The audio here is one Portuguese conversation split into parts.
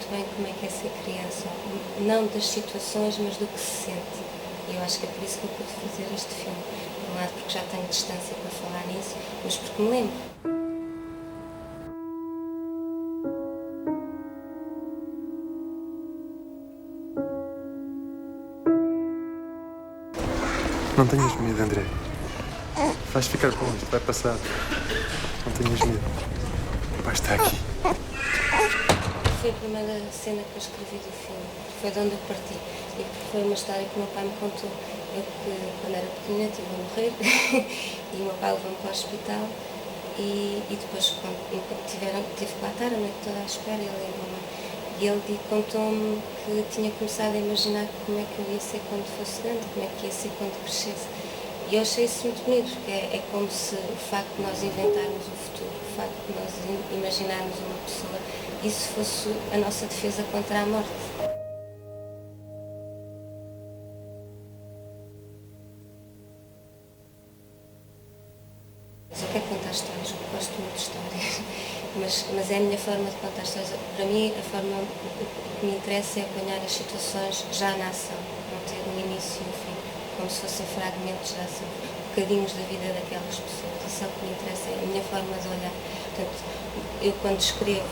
muito bem como é que é ser criança, não das situações, mas do que se sente. E eu acho que é por isso que eu pude fazer este filme. Por um lado porque já tenho distância para falar nisso, mas porque me lembro. Não tenhas medo, André. Vais ficar bom, isto vai passar. Não tenhas medo. O pai está aqui. Foi a primeira cena que eu escrevi do filme, foi de onde eu parti. E foi uma história que o meu pai me contou. Eu, que quando era pequenina, estive a morrer e o meu pai levou-me para o hospital. E depois, quando tive que lá estar a noite toda à espera, ele levou-me. E ele contou-me que tinha começado a imaginar como é que eu ia ser quando fosse grande, como é que ia ser quando crescesse. E eu achei isso muito bonito, porque é como se o facto de nós inventarmos o futuro, o facto de nós imaginarmos uma pessoa, isso fosse a nossa defesa contra a morte. Mas eu quero contar histórias, eu gosto muito de histórias, mas é a minha forma de contar histórias. Para mim, a forma que me interessa é apanhar as situações já na ação, não ter um início e um fim, como se fossem fragmentos de ação, bocadinhos da vida daquelas pessoas. Isso é o que me interessa, é a minha forma de olhar. Portanto, eu quando escrevo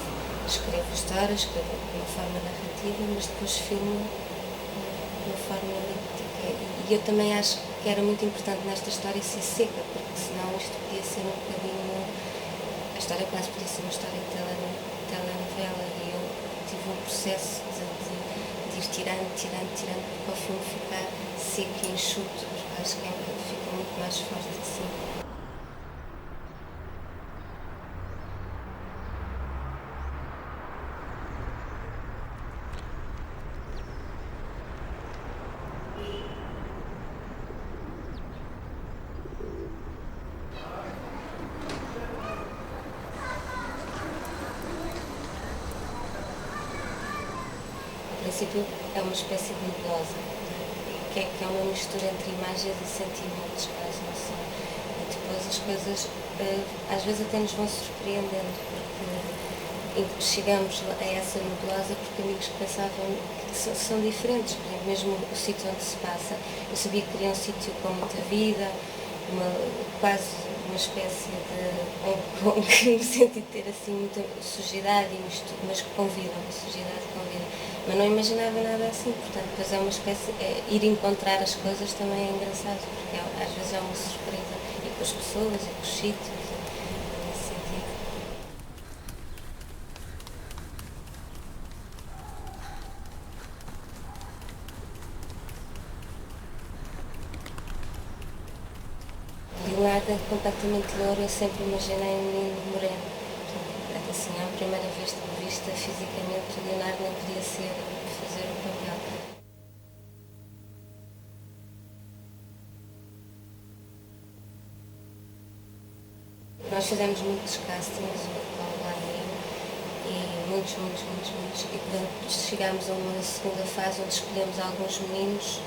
histórias, escrevo de uma forma narrativa, mas depois filmo de uma forma elíptica. E eu também acho que era muito importante nesta história ser seca, porque senão isto podia ser um bocadinho... A história quase podia ser uma história de telenovela, e eu tive um processo de ir tirando, para o filme ficar seco e enxuto, porque acho que fica muito mais forte assim. No princípio é uma espécie de nebulosa, que é uma mistura entre imagens e sentimentos, quase, não sei. E depois as coisas às vezes até nos vão surpreendendo, porque chegamos a essa nebulosa por caminhos que pensavam que são diferentes. Por exemplo, mesmo o sítio onde se passa, eu sabia que queria um sítio com muita vida, quase uma espécie de Hong Kong, no sentido de ter assim muita sujidade, mas com vida, uma sujidade com vida. Mas não imaginava nada assim, portanto, depois é uma espécie, ir encontrar as coisas também é engraçado, porque às vezes é uma surpresa, e com as pessoas, e com os sítios, nesse sentido. Leonardo é completamente louro, eu sempre imaginei um menino moreno. Portanto, assim, à primeira vista fisicamente, o Leonardo não podia fazer o papel. Nós fizemos muitos castings, o Paulo lá e muitos, e quando chegámos a uma segunda fase onde escolhemos alguns meninos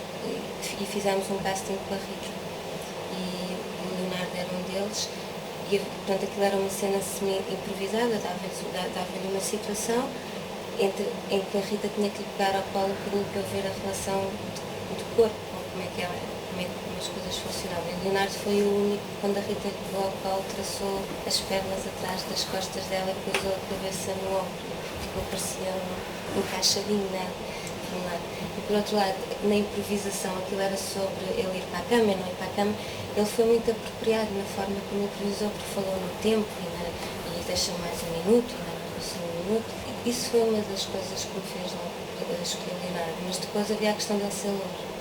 e fizemos um casting com a Rita. E o Leonardo era um deles, e portanto aquilo era uma cena semi-improvisada, dava-lhe uma situação em que a Rita tinha que lhe pegar ao colo um bocadinho para ver a relação de corpo, como as coisas funcionavam. E o Leonardo foi o único, quando a Rita lhe pegou ao colo, traçou as pernas atrás das costas dela e pousou a cabeça no ombro, ficou parecia encaixadinho nela. E por outro lado, na improvisação, aquilo era sobre ele ir para a cama e não ir para a cama, ele foi muito apropriado na forma como improvisou, porque falou no tempo e deixa mais um minuto, e ainda não passou um minuto. Isso foi uma das coisas que me fez escolher Leonardo, mas depois havia a questão dele ser louro.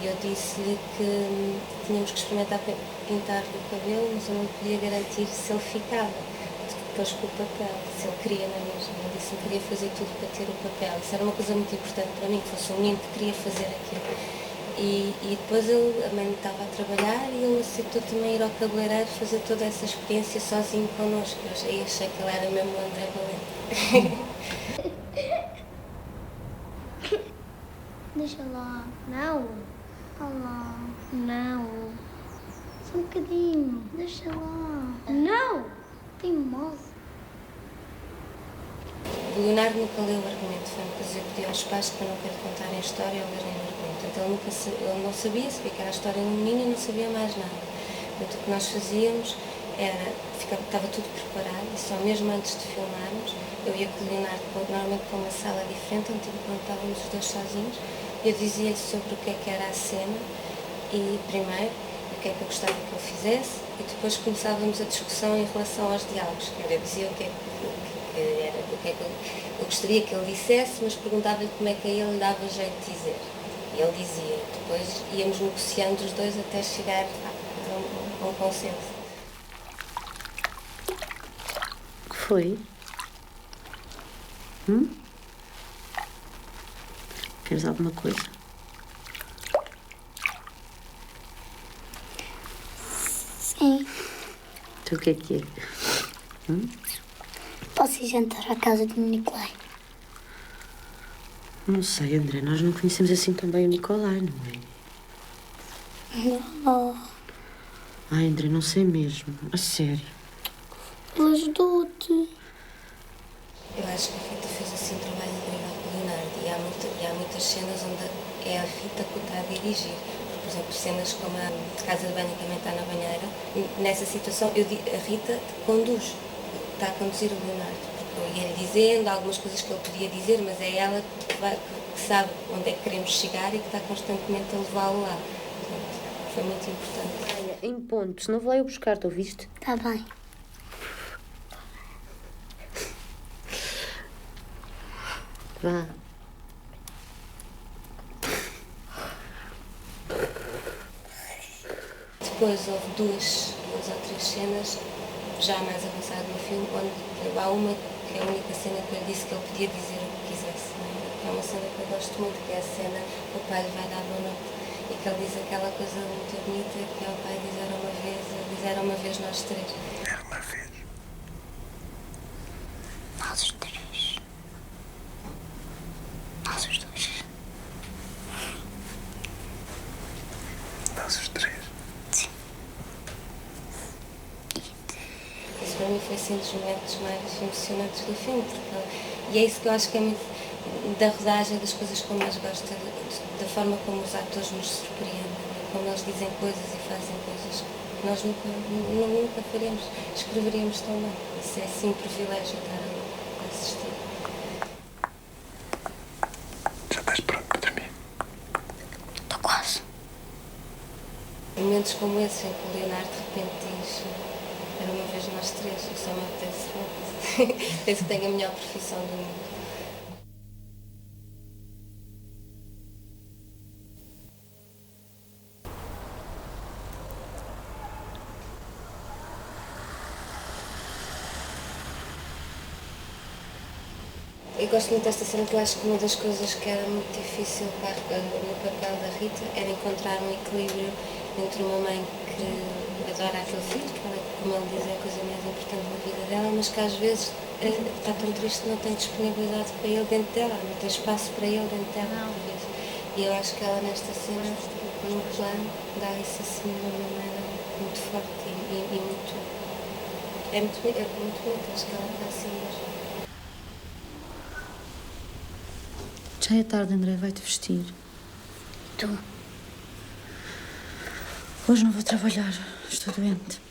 E eu disse-lhe que tínhamos que experimentar pintar-lhe o cabelo, mas eu não podia garantir se ele ficava. Depois com o papel, se ele queria na mesma. Ele disse que queria fazer tudo para ter o papel. Isso era uma coisa muito importante para mim, que fosse um menino que queria fazer aquilo. E depois a mãe estava a trabalhar e ele aceitou também ir ao cabeleireiro fazer toda essa experiência sozinho connosco. Eu aí achei que ele era mesmo o André Valente. Deixa lá. Não. Olá. Não. Só um bocadinho. Deixa lá. Não. Teimoso. O Leonardo nunca leu o argumento, foi uma coisa que eu pedi aos pais para nunca lhe contarem a história ou lerem o argumento. Portanto, ele não sabia que era a história de um menino e não sabia mais nada. Portanto, o que nós fazíamos era, estava tudo preparado e só mesmo antes de filmarmos, eu ia com o Leonardo normalmente para uma sala diferente, onde estávamos os dois sozinhos, eu dizia-lhe sobre o que era a cena e primeiro, o que é que eu gostava que ele fizesse e depois começávamos a discussão em relação aos diálogos. Eu dizia o que é que eu gostaria que ele dissesse, mas perguntava-lhe como é que a ele dava jeito de dizer. E ele dizia. Depois íamos negociando os dois até chegar a um consenso. O que foi? Queres alguma coisa? Sim. Então o que é? Posso ir jantar à casa do Nicolai? Não sei, André, nós não conhecemos assim tão bem o Nicolai, não é? Oh, Ai, André, não sei mesmo. A sério. eu ajudou-te. Eu acho que a Rita fez assim um trabalho incrível com o Leonardo e há muitas cenas onde é a Rita que o está a dirigir. Por exemplo, cenas como a de casa de banho que também está na banheira. Nessa situação, a Rita conduz, está a conduzir o Leonardo. Porque eu ia-lhe dizendo algumas coisas que ele podia dizer, mas é ela que sabe onde é que queremos chegar e que está constantemente a levá-lo lá. Portanto, foi muito importante. Olha, em ponto, senão vou lá eu buscar-te, ouviste? Tá bem. Vá. Depois houve duas ou três cenas já mais avançadas no filme, onde há uma que é a única cena que eu disse que ele podia dizer o que quisesse. Não é? É uma cena que eu gosto muito, que é a cena que o pai lhe vai dar boa noite e que ele diz aquela coisa muito bonita que é o pai dizer uma vez nós três. Era uma vez. Nós os três. Nós os dois. Nós os três. Isso para mim foi assim dos momentos mais emocionantes do filme, e é isso que eu acho que é muito da rodagem, das coisas que eu mais gosto, da forma como os atores nos surpreendem, como eles dizem coisas e fazem coisas que nós nunca faríamos, escreveríamos tão bem. Isso é assim um privilégio estar a assistir. Já estás pronto para dormir? Estou quase. Momentos como esse em que o Leonardo de repente diz era uma vez nós três, eu só me apetece. Penso que tenho a melhor profissão do mundo. Eu gosto muito desta cena, que eu acho que uma das coisas que era muito difícil no papel da Rita era encontrar um equilíbrio entre uma mãe que adora aquele filho, que ela, como ele diz, é a coisa mais importante na vida dela, mas que às vezes está tão triste que não tem disponibilidade para ele dentro dela, não tem espaço para ele dentro dela. E eu acho que ela nesta cena, no plano, dá isso assim de uma maneira muito forte e muito... É muito bonito, acho que ela está assim mesmo. Já é tarde, André, vai-te vestir. Tu? Hoje não vou trabalhar, estou doente.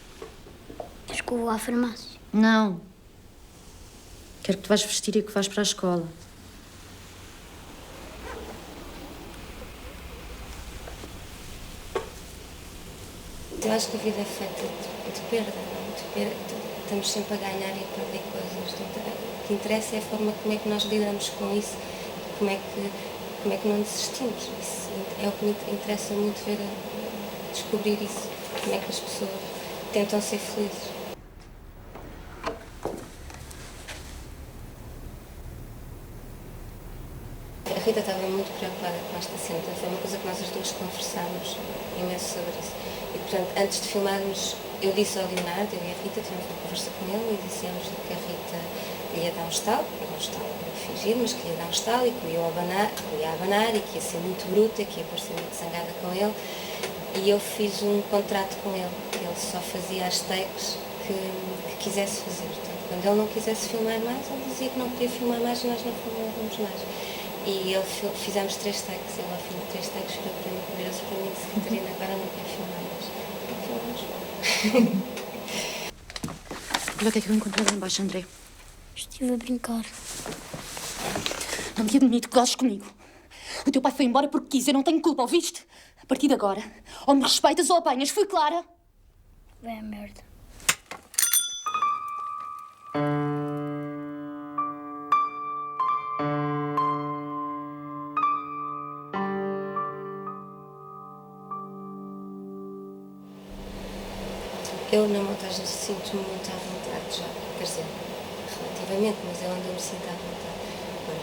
Queres que eu vou à farmácia? Não. Quero que te vais vestir e que vais para a escola. Eu acho que a vida é feita de perda, não? Estamos sempre a ganhar e a perder coisas. O que interessa é a forma como é que nós lidamos com isso, como é que não desistimos. Isso é o que me interessa muito ver, descobrir isso, como é que as pessoas tentam ser felizes. A Rita estava muito preocupada com esta cena, portanto, foi uma coisa que nós as duas conversámos imenso sobre isso. E, portanto, antes de filmarmos, eu disse ao Leonardo, eu e a Rita, tivemos uma conversa com ele e dissemos que a Rita ia dar um estalo, que era um estalo fingido, mas que ia dar um estalo e que eu ia abanar e que ia ser muito bruta, que ia parecer muito zangada com ele. E eu fiz um contrato com ele, que ele só fazia as takes que quisesse fazer. Portanto, Quando ele não quisesse filmar mais, ele dizia que não podia filmar mais e nós não filmávamos mais. E fizemos 3 takes, ele ao fim de 3 takes virou para mim, virou-se para mim e disse: Catarina, agora não quero filmar mais. E filmamos. Olha o que é que eu encontrei lá embaixo, André. Estive a brincar. Não me admito que gostes comigo. O teu pai foi embora porque quis, eu não tenho culpa, ouviste? A partir de agora, ou me respeitas ou apanhas, fui clara? Vai a merda. Eu na montagem sinto-me muito à vontade já, quer dizer, relativamente, mas eu ando-me sinto à vontade. Agora,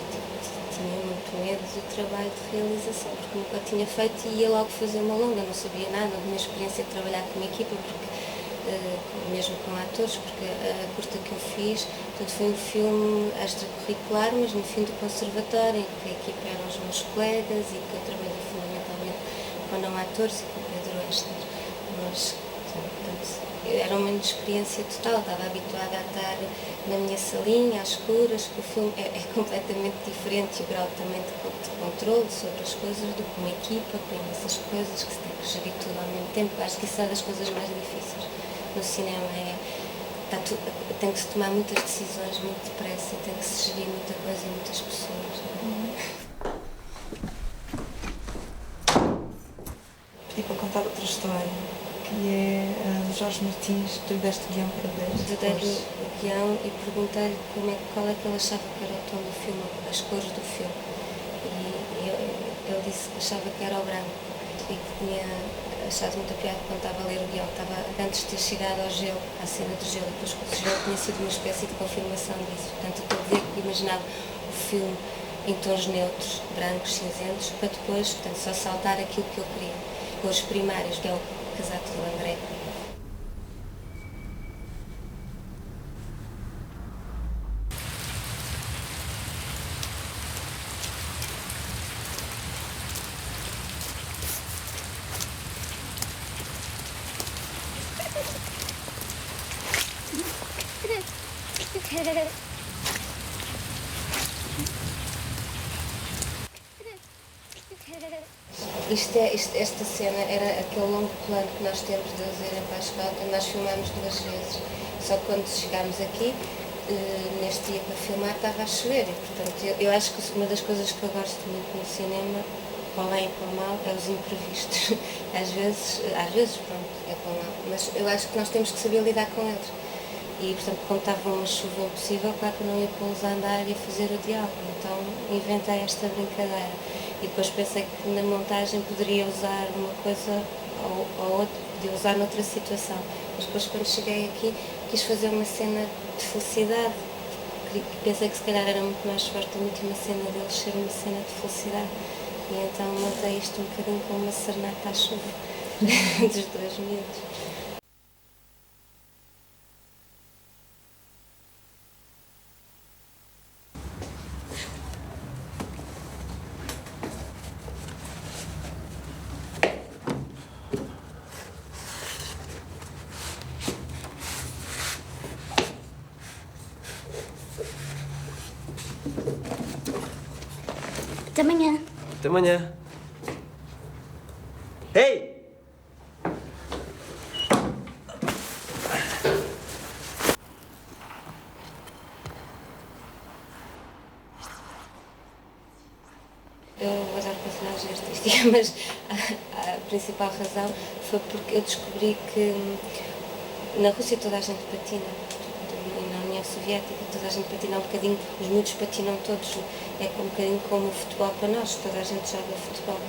tinha muito medo do trabalho de realização, porque nunca tinha feito e ia logo fazer uma longa, não sabia nada da minha experiência de trabalhar com uma equipa, porque, mesmo com atores, porque a curta que eu fiz, tudo foi um filme extracurricular, mas no fim do conservatório, em que a equipa eram os meus colegas e que eu trabalhei fundamentalmente com não atores e com o Pedro Esther. Mas, portanto, era uma experiência total, estava habituada a estar na minha salinha, às escuras, que o filme é completamente diferente e o grau também de controle sobre as coisas do que uma equipa, com essas coisas que se tem que gerir tudo ao mesmo tempo. Acho que isso é das coisas mais difíceis no cinema, tem que se tomar muitas decisões muito depressa, tem que se gerir muita coisa e muitas pessoas. Pedi para contar outra história, que é Jorge Martins. Tu deste o guião para ver. Eu dei-lhe o guião e perguntei-lhe qual é que ele achava que era o tom do filme, as cores do filme. E ele disse que achava que era o branco e que tinha achado muita piada quando estava a ler o guião. Estava antes de ter chegado ao gelo, à cena do gelo, depois que o gelo tinha sido uma espécie de confirmação disso. Portanto, eu dizer que imaginava o filme em tons neutros, brancos, cinzentos, para depois, portanto, só saltar aquilo que eu queria. Cores primárias, que é o casaco do André. Esta cena era aquele longo plano que nós temos de fazer em Pascoal, que nós filmámos 2 vezes. Só que quando chegámos aqui, neste dia para filmar, estava a chover. E, portanto, eu acho que uma das coisas que eu gosto muito no cinema, para o bem e para o mal, é os imprevistos. Às vezes, pronto, é para o mal. Mas eu acho que nós temos que saber lidar com eles. E, portanto, quando estava uma chuva impossível, claro que eu não ia pô-los a andar e a fazer o diálogo. Então, inventei esta brincadeira. E depois pensei que na montagem poderia usar uma coisa ou outra, podia usar noutra situação. Mas depois, quando cheguei aqui, quis fazer uma cena de felicidade. Pensei que se calhar era muito mais forte a última cena deles ser uma cena de felicidade. E então montei isto um bocadinho como uma serenata à chuva dos 2 miúdos. Até amanhã. Até amanhã. Ei! Eu vou dar personagem artística, mas a principal razão foi porque eu descobri que na Rússia toda a gente patina, e na União Soviética toda a gente patina um bocadinho, os miúdos patinam todos, é um bocadinho como o futebol para nós, toda a gente joga futebol.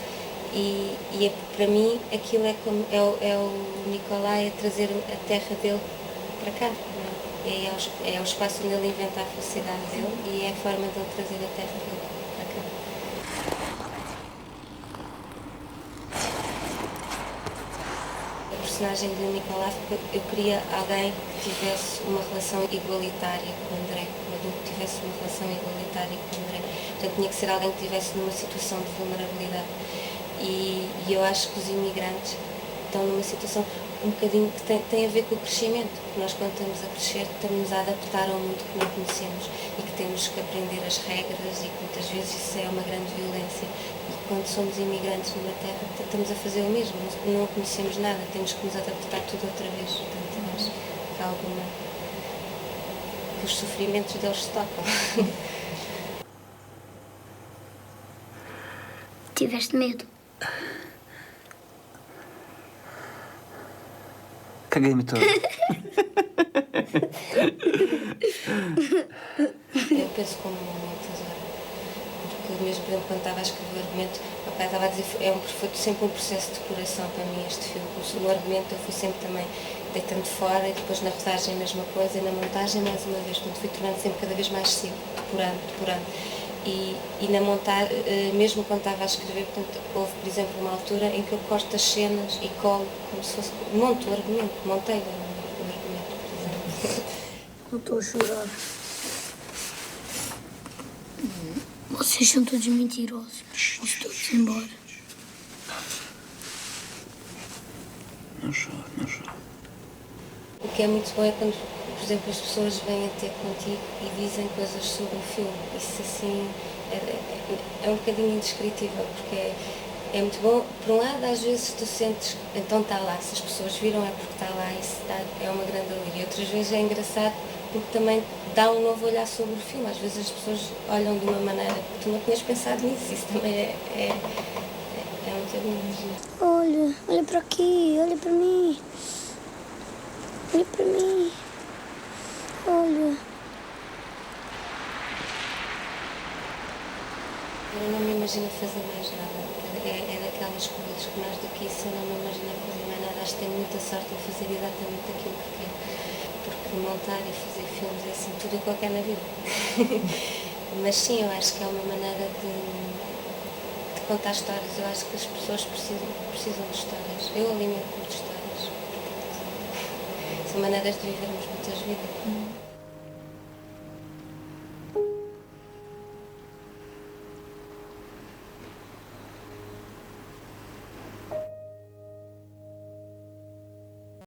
E para mim aquilo é o Nicolai a trazer a terra dele para cá, não é? É o espaço onde ele inventa a felicidade dele e é a forma dele trazer a terra dele para cá. A personagem de Nicolai, eu queria alguém que tivesse uma relação igualitária com o André, um adulto que tivesse uma relação igualitária com o André. Portanto, tinha que ser alguém que estivesse numa situação de vulnerabilidade. E eu acho que os imigrantes estão numa situação um bocadinho que tem a ver com o crescimento, porque nós quando estamos a crescer estamos a adaptar ao mundo que não conhecemos e que temos que aprender as regras e que muitas vezes isso é uma grande violência e quando somos imigrantes numa terra estamos a fazer o mesmo, não conhecemos nada, temos que nos adaptar tudo outra vez, portanto eu acho que há alguma que os sofrimentos deles se tocam. Tiveste medo? Caguei-me todo. Eu penso como muitas horas. Porque mesmo, por exemplo, quando estava a escrever o argumento, o pai estava a dizer foi sempre um processo de depuração para mim este filme. No argumento eu fui sempre também deitando fora e depois na rodagem a mesma coisa e na montagem mais uma vez. Portanto, fui tornando sempre cada vez mais simples, depurando. E na montagem, mesmo quando estava a escrever, portanto, houve, por exemplo, uma altura em que eu corto as cenas e colo como se fosse... Monto o argumento, montei o argumento, por exemplo. Não estou a chorar. Vocês são todos mentirosos. Vão-se todos embora. Não choro, não choro. O que é muito bom é quando, por exemplo, as pessoas vêm ter contigo e dizem coisas sobre o filme. Isso assim é um bocadinho indescritível, porque é muito bom. Por um lado, às vezes tu sentes, então está lá, se as pessoas viram é porque está lá, isso é uma grande alegria. Outras vezes é engraçado porque também dá um novo olhar sobre o filme. Às vezes as pessoas olham de uma maneira que tu não tinhas pensado nisso. Isso também é muito bom. Olha para aqui, olha para mim. Olha para mim. Olha. Eu não me imagino fazer mais nada. É daquelas coisas que mais do que isso eu não me imagino fazer mais nada. Acho que tenho muita sorte em fazer exatamente aquilo que quero. Porque montar e fazer filmes é assim tudo o que eu quero na vida. Mas sim, eu acho que é uma maneira de contar histórias. Eu acho que as pessoas precisam de histórias. Eu alimento-me de histórias. Portanto, são maneiras de vivermos muitas vidas.